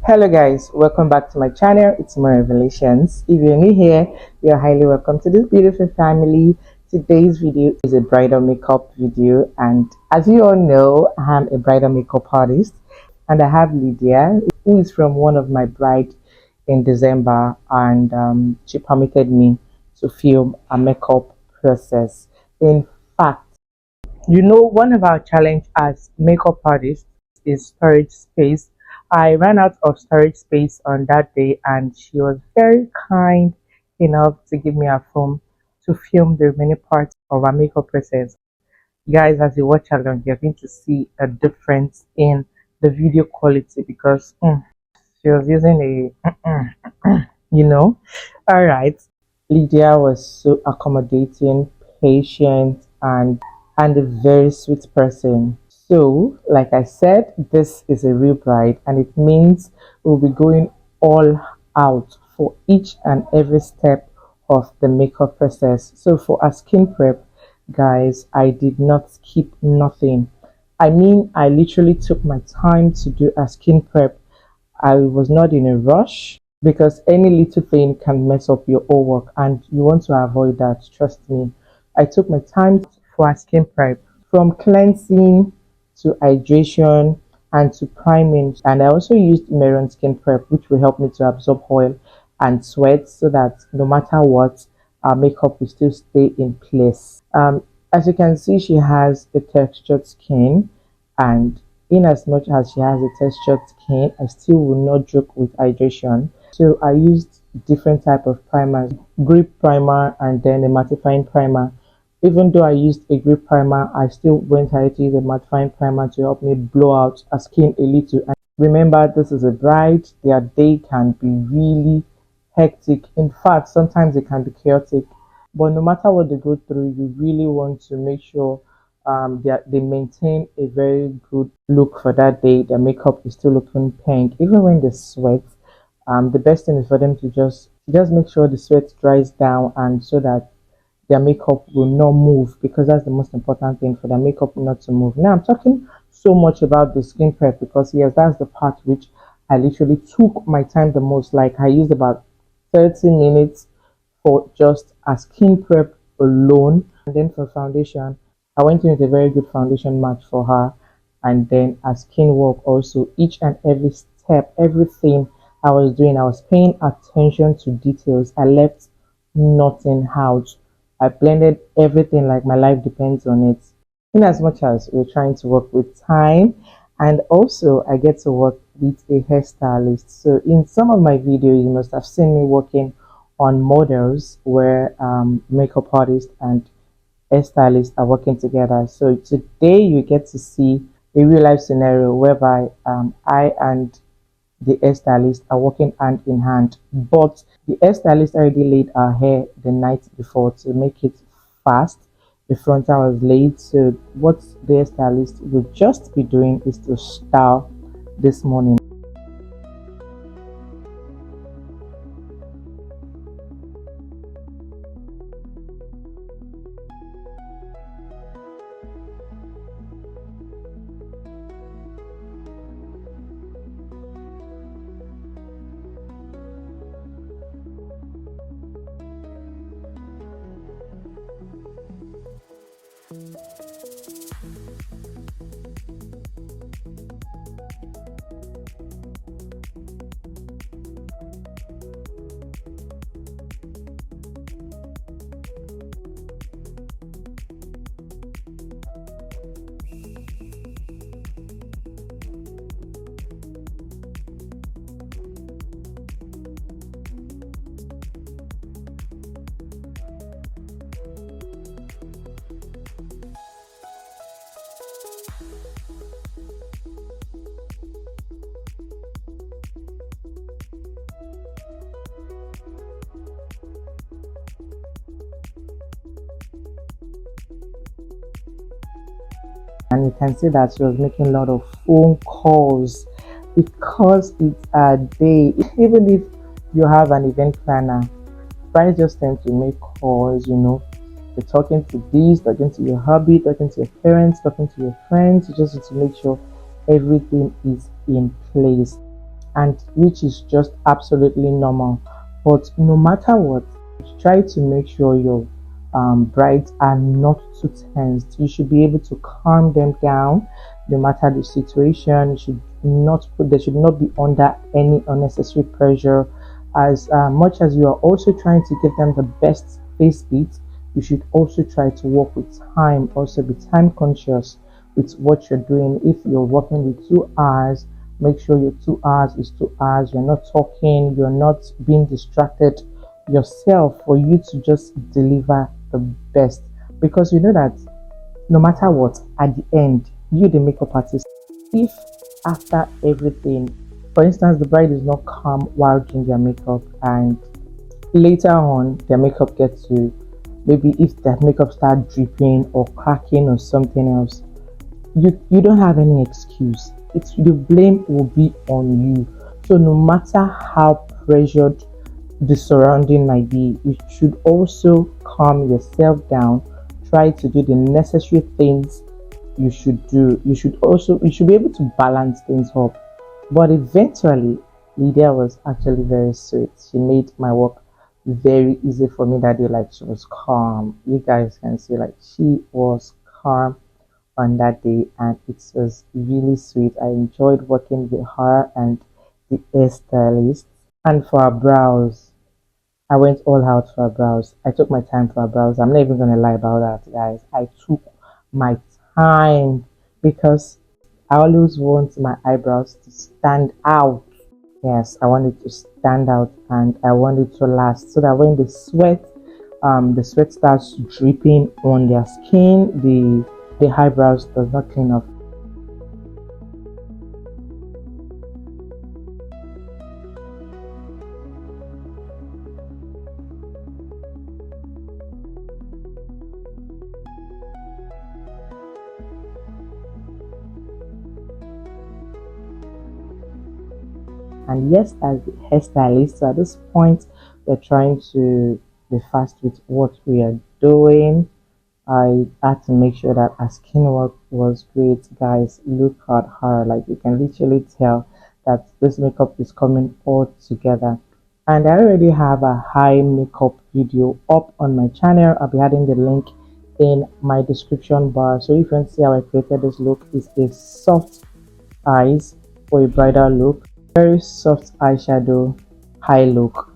Hello guys, welcome back to my channel. It's more revelations. If you're new here, you're highly welcome to this beautiful family. Today's video is a bridal makeup video, and as you all know, I'm a bridal makeup artist, and I have Lydia, who is from one of my bride in December, and she permitted me to film a makeup process. In fact, one of our challenge as makeup artists is storage space. I ran out of storage space on that day, and she was very kind enough to give me a phone to film the remaining parts of our makeup process. Guys, as you watch along, you're going to see a difference in the video quality because she was using All right. Lydia was so accommodating, patient, and a very sweet person. So, like I said, this is a real bride, and it means we'll be going all out for each and every step of the makeup process. So, for our skin prep, guys, I did not skip nothing. I mean, I literally took my time to do a skin prep. I was not in a rush because any little thing can mess up your whole work, and you want to avoid that. Trust me. I took my time for a skin prep, from cleansing to hydration and to priming. And I also used Maroon Skin Prep, which will help me to absorb oil and sweat so that no matter what, our makeup will still stay in place. As you can see, she has a textured skin, and in as much as she has a textured skin, I still will not joke with hydration. So I used different type of primers, grip primer and then a mattifying primer. Even though I used a grip primer, I still went ahead to use a mattifying primer to help me blow out her skin a little. And remember, this is a bride. Their day can be really hectic. In fact, sometimes it can be chaotic. But no matter what they go through, you really want to make sure they maintain a very good look for that day. Their makeup is still looking pink. Even when they sweat, the best thing is for them to just make sure the sweat dries down, and so that their makeup will not move, because that's the most important thing, for their makeup not to move. Now I'm talking so much about the skin prep because yes, that's the part which I literally took my time the most. Like, I used about 30 minutes for just a skin prep alone. And then for foundation, I went in with a very good foundation match for her, and then a skin work also. Each and every step, everything I was doing, I was paying attention to details. I left nothing out. I blended everything like my life depends on it. In as much as we're trying to work with time, and also I get to work with a hairstylist. So in some of my videos, you must have seen me working on models where makeup artists and hairstylists are working together. So today you get to see a real life scenario whereby I and the hairstylist are working hand in hand, but the hairstylist already laid our hair the night before to make it fast. The frontal was laid, so what the hairstylist will just be doing is to style this morning. And you can see that she was making a lot of phone calls because it's a day. Even if you have an event planner, brides just tend to make calls. You're talking to this, talking to your hubby, talking to your parents, talking to your friends. You just need to make sure everything is in place. and which is just absolutely normal. But no matter what, try to make sure your brides are not too tensed. You should be able to calm them down no matter the situation. You should not put they should not be under any unnecessary pressure. As much as you are also trying to give them the best face beat, you should also try to work with time, also be time conscious with what you're doing. If you're working with 2 hours, make sure your 2 hours is 2 hours. You're not talking, you're not being distracted yourself, for you to just deliver the best, because you know that no matter what, at the end, you the makeup artist, if after everything, for instance, the bride is not calm while doing their makeup, and later on their makeup gets to, maybe if that makeup start dripping or cracking or something else, you don't have any excuse. It's the blame will be on you. So no matter how pressured the surrounding might be, you should also calm yourself down. Try to do the necessary things you should do. You should be able to balance things up. But eventually, Lydia was actually very sweet. She made my work very easy for me that day. Like, she was calm. You guys can see, like, she was calm on that day, and it was really sweet. I enjoyed working with her and the hairstylist. And for our brows, I went all out for our brows. I took my time for our brows. I'm not even gonna lie about that, guys. I took my time because I always want my eyebrows to stand out. Yes, I want it to stand out, and I want it to last, so that when the sweat starts dripping on their skin, the eyebrows does not clean up. And yes, as the hairstylist, so at this point, we're trying to be fast with what we are doing. I had to make sure that our skin work was great. Guys, look at her. Like, you can literally tell that this makeup is coming all together. And I already have a high makeup video up on my channel. I'll be adding the link in my description bar. So you can see how I created this look. It's a soft eyes for a bridal look. Very soft eyeshadow, high look.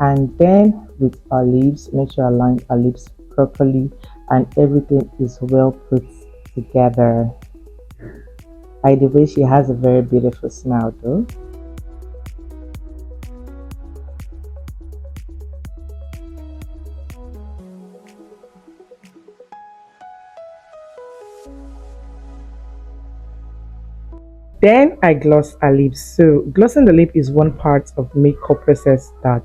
And then with our lips, make sure you align our lips properly and everything is well put together. By the way, she has a very beautiful smile though. Then I gloss her lips. So glossing the lip is one part of makeup process that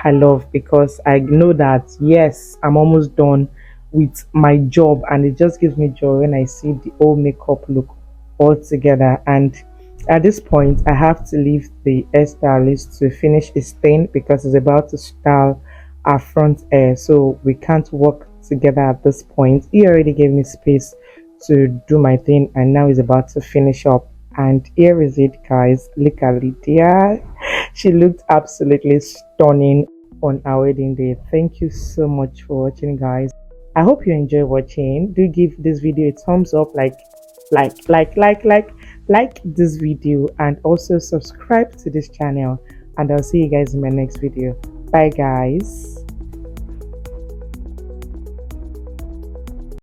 I love, because I know that yes, I'm almost done with my job, and it just gives me joy when I see the whole makeup look all together. And at this point, I have to leave the hairstylist to finish his thing because he's about to style our front hair, so we can't work together at this point. He already gave me space to do my thing, and now he's about to finish up. And here is it, guys. Look at Lydia. She looked absolutely stunning on our wedding day. Thank you so much for watching, guys. I hope you enjoy watching. Do give this video a thumbs up, like this video, and also subscribe to this channel. And I'll see you guys in my next video. Bye, guys.